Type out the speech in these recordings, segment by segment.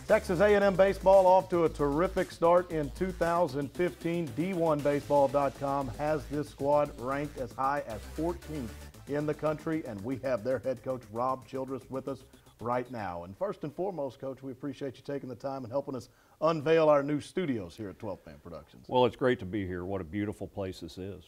Texas A&M baseball off to a terrific start in 2015. D1Baseball.com has this squad ranked as high as 14th in the country, and we have their head coach, Rob Childress, with us right now. And first and foremost, Coach, we appreciate you taking the time and helping us unveil our new studios here at 12th Man Productions. Well, it's great to be here. What a beautiful place this is.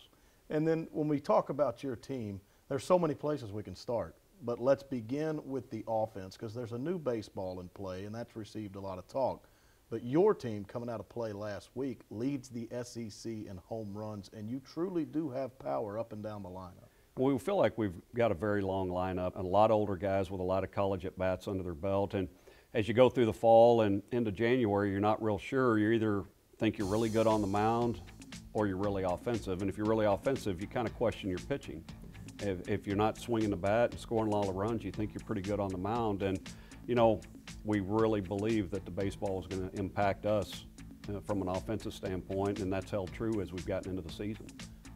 And then when we talk about your team, there's so many places we can start. But let's begin with the offense, because there's a new baseball in play, and that's received a lot of talk. But your team, coming out of play last week, leads the SEC in home runs, and you truly do have power up and down the lineup. Well, we feel like we've got a very long lineup, a lot of older guys with a lot of college at-bats under their belt. And as you go through the fall and into January, you're not real sure. You either think you're really good on the mound or you're really offensive. And if you're really offensive, you kind of question your pitching. If you're not swinging the bat and scoring a lot of runs, you think you're pretty good on the mound. And, you know, we really believe that the baseball is going to impact us from an offensive standpoint, and that's held true as we've gotten into the season.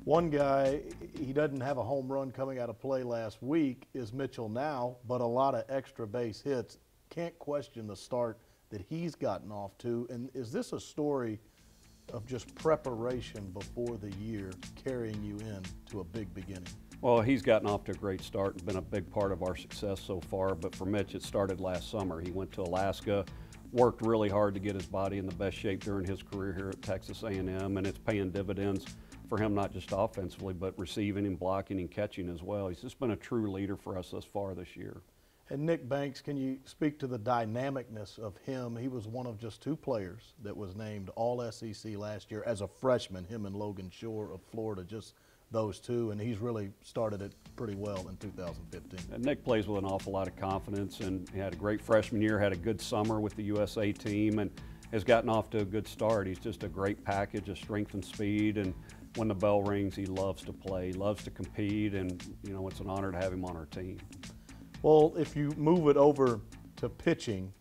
One guy, he doesn't have a home run coming out of play last week, is Mitchell now, but a lot of extra base hits. Can't question the start that he's gotten off to. And is this a story of just preparation before the year carrying you in to a big beginning? Well, he's gotten off to a great start and been a big part of our success so far. But for Mitch, it started last summer. He went to Alaska, worked really hard to get his body in the best shape during his career here at Texas A&M, and it's paying dividends for him, not just offensively, but receiving and blocking and catching as well. He's just been a true leader for us thus far this year. And Nick Banks, can you speak to the dynamicness of him? He was one of just two players that was named All-SEC last year as a freshman, him and Logan Shore of Florida, just those two, and he's really started it pretty well in 2015. And Nick plays with an awful lot of confidence, and he had a great freshman year, had a good summer with the USA team, and has gotten off to a good start. He's just a great package of strength and speed, and when the bell rings, he loves to play, loves to compete, and you know, it's an honor to have him on our team. Well, if you move it over to pitching,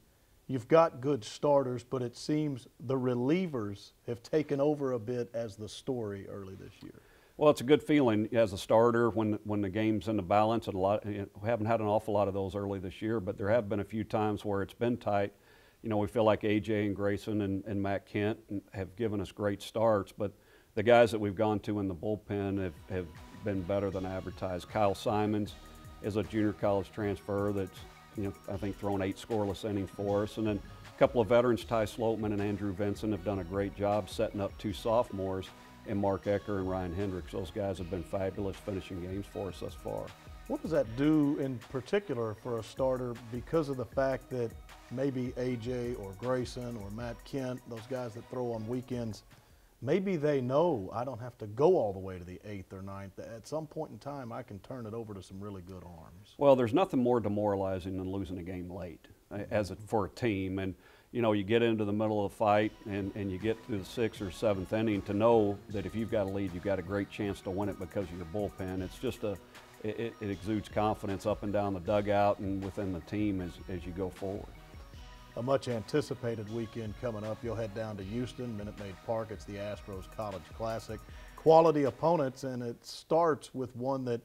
you've got good starters, but it seems the relievers have taken over a bit as the story early this year. Well, it's a good feeling as a starter when the game's in the balance. And we haven't had an awful lot of those early this year, but there have been a few times where it's been tight. You know, we feel like AJ and Grayson and Matt Kent have given us great starts, but the guys that we've gone to in the bullpen have been better than advertised. Kyle Simons is a junior college transfer that's, you know, I think thrown 8 scoreless innings for us. And then a couple of veterans, Ty Sloatman and Andrew Vinson, have done a great job setting up 2 sophomores, and Mark Ecker and Ryan Hendricks. Those guys have been fabulous finishing games for us thus far. What does that do in particular for a starter because of the fact that maybe AJ or Grayson or Matt Kent, those guys that throw on weekends, maybe they know I don't have to go all the way to the 8th or 9th. At some point in time, I can turn it over to some really good arms. Well, there's nothing more demoralizing than losing a game late for a team. And you know, you get into the middle of the fight and you get to the 6th or 7th inning to know that if you've got a lead, you've got a great chance to win it because of your bullpen. It's just it exudes confidence up and down the dugout and within the team as you go forward. A much anticipated weekend coming up. You'll head down to Houston, Minute Maid Park. It's the Astros College Classic. Quality opponents, and it starts with one that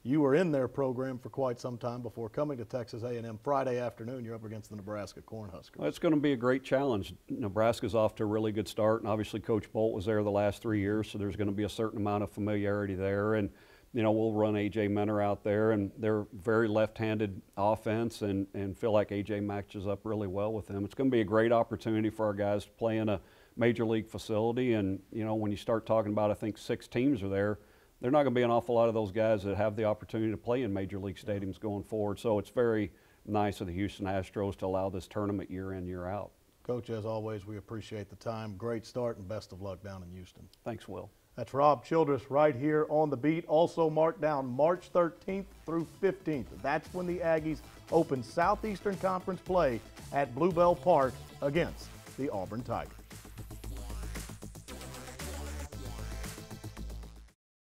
you were in their program for quite some time before coming to Texas A&M. Friday afternoon, you're up against the Nebraska Cornhuskers. Well, it's going to be a great challenge. Nebraska's off to a really good start, and obviously Coach Bolt was there the last 3 years, so there's going to be a certain amount of familiarity there. And you know, we'll run A.J. Minter out there, and they're very left-handed offense, and feel like A.J. matches up really well with them. It's going to be a great opportunity for our guys to play in a major league facility. And you know, when you start talking about, I think 6 teams are there, they're not going to be an awful lot of those guys that have the opportunity to play in major league stadiums going forward. So it's very nice of the Houston Astros to allow this tournament year in, year out. Coach, as always, we appreciate the time. Great start and best of luck down in Houston. Thanks, Will. That's Rob Childress right here on the beat. Also marked down March 13th through 15th. That's when the Aggies open Southeastern Conference play at Bluebell Park against the Auburn Tigers.